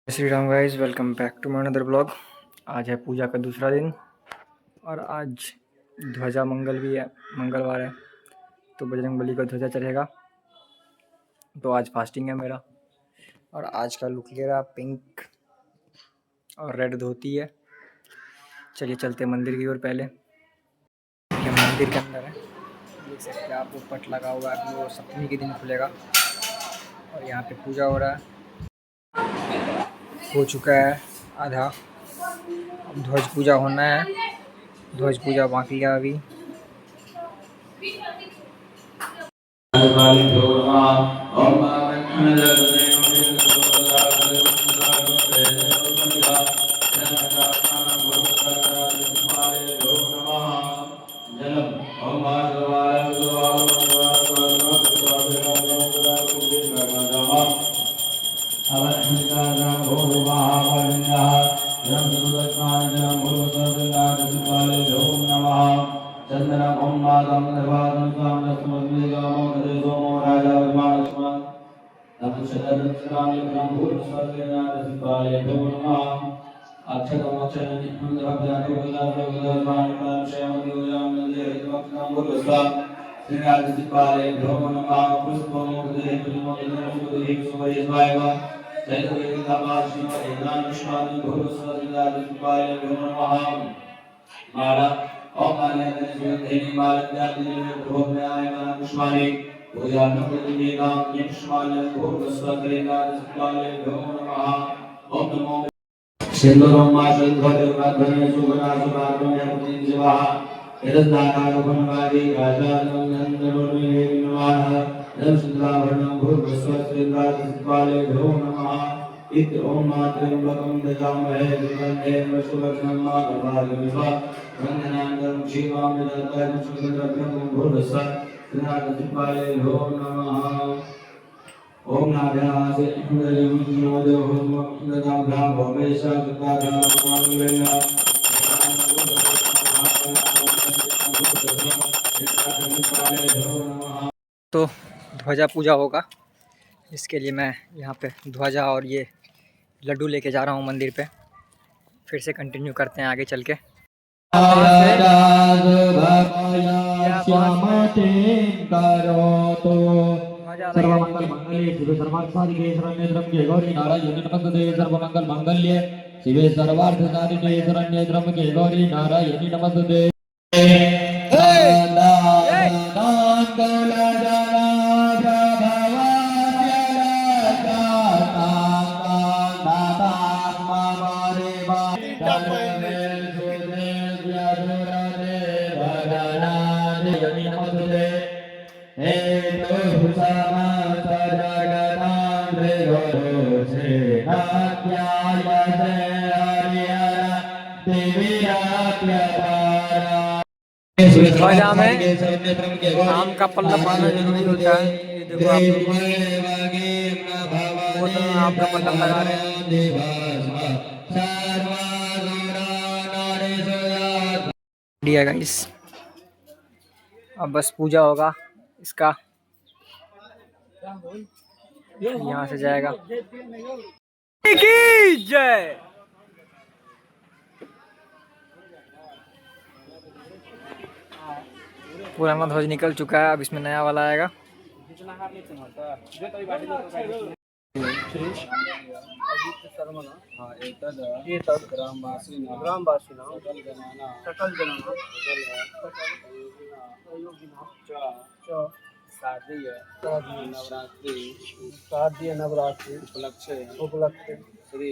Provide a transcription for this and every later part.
Shri Ram guys, welcome back to my another blog. आज है पूजा का दूसरा दिन और आज ध्वजा मंगल भी है, मंगलवार है तो बजरंगबली का ध्वजा चढ़ेगा। तो आज फास्टिंग है मेरा और आज का लुक ले रहा पिंक और रेड धोती है। चलिए चलते हैं मंदिर की ओर। पहले ये मंदिर के अंदर है, देख सकते हैं आप। पट लगा हुआ है, वो सप्तमी के दिन खुलेगा और यहाँ पे पूजा हो रहा है। हो चुका है आधा, अब ध्वज पूजा होना है। ध्वज पूजा बाकी है अभी। तो ध्वजा पूजा होगा, इसके लिए मैं यहाँ पे ध्वजा और ये लड्डू लेके जा रहा हूँ मंदिर पे। फिर से कंटिन्यू करते हैं आगे चल के। सर्वमंगल मंगल्ये शिवे सर्वार्थ साधिके शरण्ये त्र्यंबके गौरी नारायणी नमस्ते। ध्वजा में आम का पल्ला पाना जरूरी होता है। ये देखो आप लोग, वो तो आम का पल्ला लगा रहे हैं गाइस। अब बस पूजा होगा इसका, यहाँ से जाएगा। जय। पुराना ध्वज निकल चुका है, अब इसमें नया वाला आएगा। शारदीय नवरात्रि उपलक्ष्य श्री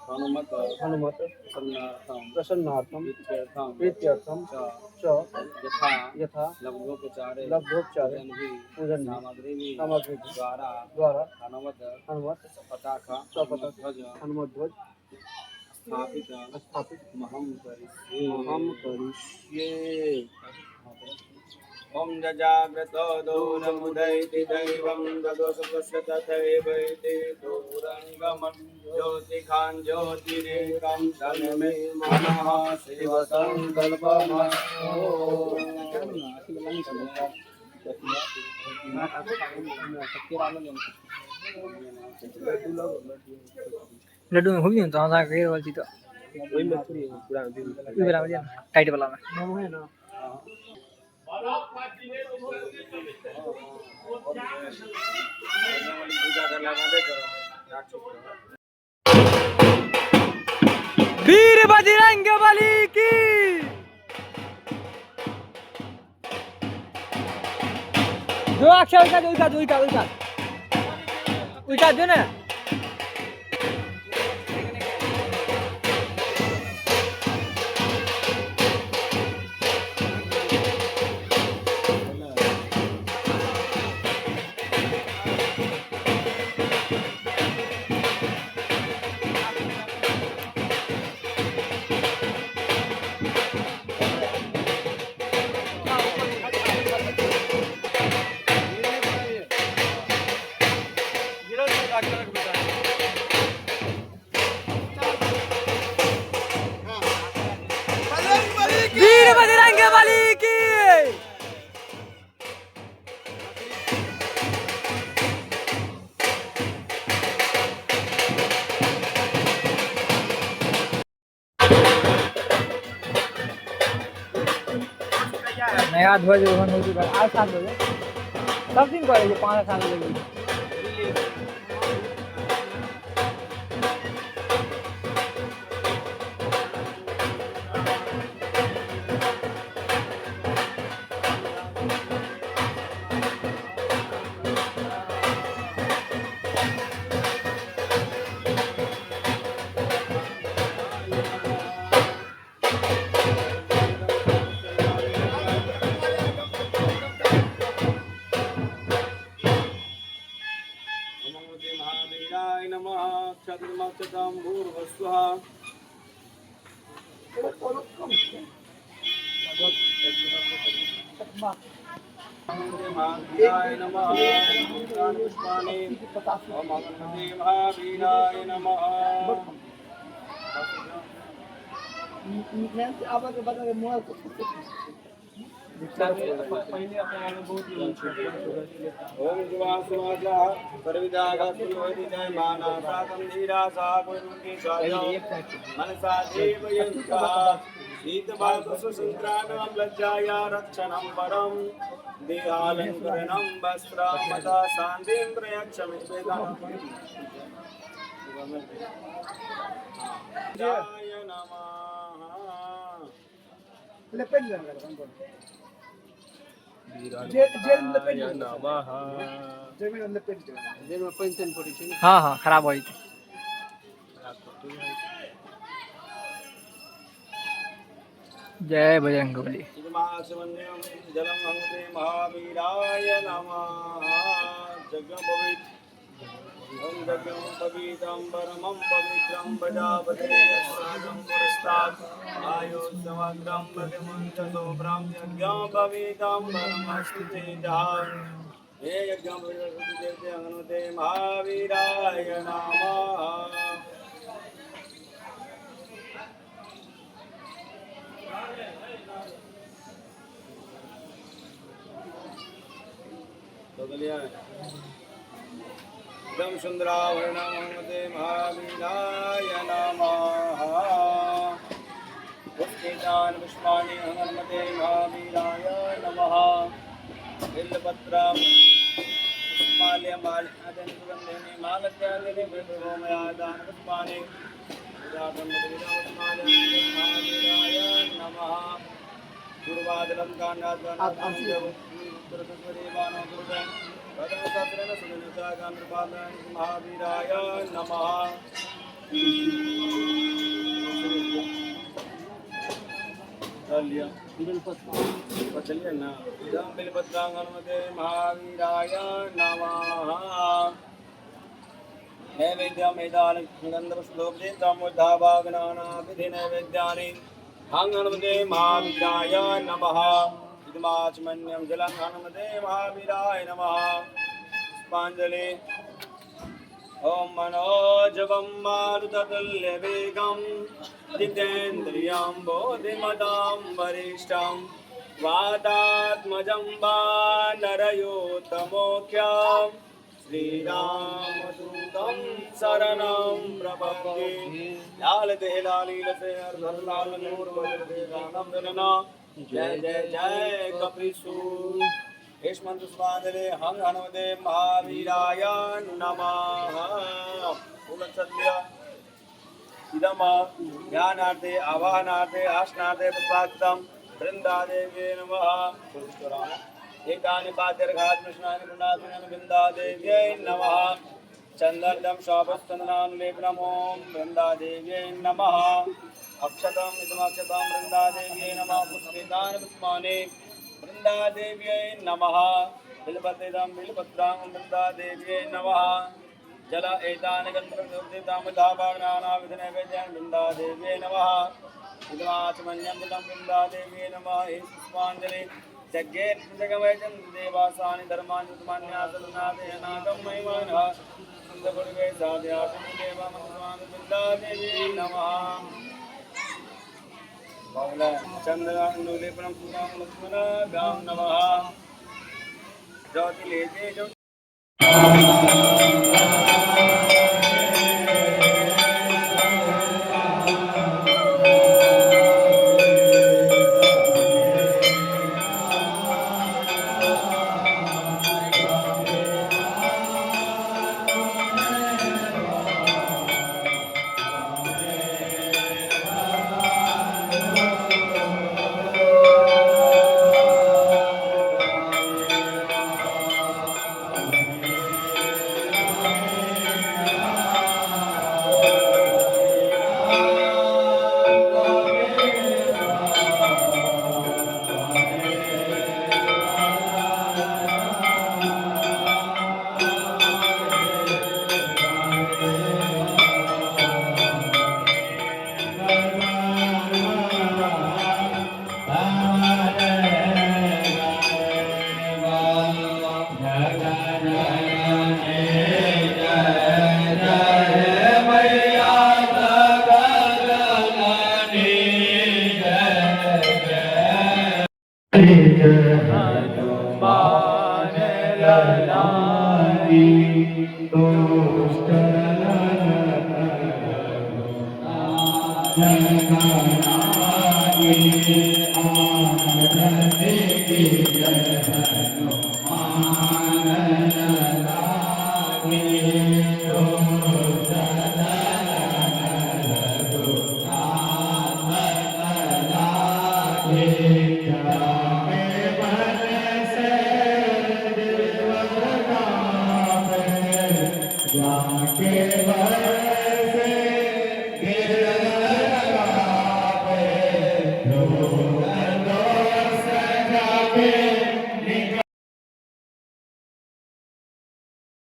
हनुमत प्रसन्नार्थम प्रीत्यर्थम च यथा लब्धोपचारे पूजन सामग्री द्वारा हनुमत पताका हनुमत ध्वज स्थापित महम करिष्ये। ओम जाग्रतो दूरमुदैति दैवं ददोषस्य तथैवैति दूरंगमं ज्योतिखां ज्योतिरेकं तन्मे मनः शिवसंकल्पमस्तु। लड्डू में खूब नहीं तो आधा के वाली तो वही में थोड़ी पूरा दिन ये वाला में टाइट वाला में नाम है ना वीर बजरंग बली की दो अक्षर का उल्टा दो ना वीर बजरंग बली की नया ध्वज रोहन हो चुका है 8 साल हो गए सब दिन करेंगे 5 साल लगेगी महावीराय नमः पुष्पाणि ओम भगवते महावीराय नमः ओम जुवासुवाजा परविदागा सुयोधि जय माना सातम धीरा सा गुरुकी साजो मनसा देव युक्ता शीत बालक सुसंत्राणम लज्जाया रक्षणम परम देहालंकरणम वस्त्रामता शांतिं प्रयच्छमित्वेदम जय नमः हाँ हाँ खराब हुई थी जय बजरंग बली जलम हंगते महावीराय नमः जगम पवित्र ओम जगम पवित्रं परमं पवित्रं प्रजापते यस्सादं पुरस्तात् आयुष्यवग्रं प्रतिमुञ्चतो ब्रह्मज्ञं पवित्रं परमस्तु तेजः हे यज्ञं पवित्रं हनुमते महावीराय नमः गम सुंदरावरणमते महावीराय नमः पुष्पितान पुष्पाणि हनुमते महावीराय नमः बिल्वपत्रं पुष्पाल्यमाल्यादन सुगंधेन मालत्यादि विभवमयादान पुष्पाणि महावीराय नमः गुरुवादनं कान्नाद्वानां महावीराय नमः चलिए ना बिलपत्रांगनमते महावीराय नमः नैवेद्यमेदालगन्धपुष्पोपदेतामुद्धाभागनाना विधि नैवेद्यानि हंगनमते महावीराय नमः इदमाचमन्यं जलं हनुमते महावीराय नमः पुष्पांजलि ओम मनोजवं मारुततुल्यवेगं जितेन्द्रियं बोधिमतां वरिष्ठं वातात्मजं वानरयोत्तमोख्यं श्रीरामदूतं शरणं प्रपद्ये लालते लालीलते हरधर नूरवरदेवानं विनना जय जय जय कपीसूर। इस मंत्र स्वादले हंग हनुमते महावीराय नमः। सत्य इदम ज्ञानार्थे आवाहनार्थे आसनार्थे पुष्पाक्षतम वृंदादेव्यै नमः। एकानि पाद्यर्घात् कृष्णानि पुण्णानि वृंदादेव्यै नमः। चंदनदं शापस्तनानुलेपनम् ॐ वृंदादेव्यै नमः। अक्षतम् इदमक्षतं वृंदादेव्यै नमः। पुष्पितानि पुष्पाणि वृंदादेव्यै नमः। बिल्वपत्रेदं बिल्वपत्रां वृंदादेव्यै नमः। जल एतानि गन्धर्वदेवतामृताभागनानाविधनैवेद्यान् वृन्दादेव्यै नमः। इदमाचमन्यं जलं वृन्दादेव्यै नमः। हे पुष्पाञ्जलि यज्ञे जगमयचन्द्रदेवासानि धर्माणि कृतमान्यासनादेनागं महिमानः सुन्दरपुरवे साध्यासं देवमन्त्रान् वृन्दादेव्यै नमः। चन्द्रानुलेपनं सुतां लक्ष्मणाभ्यां नमः। ज्योतिलेजे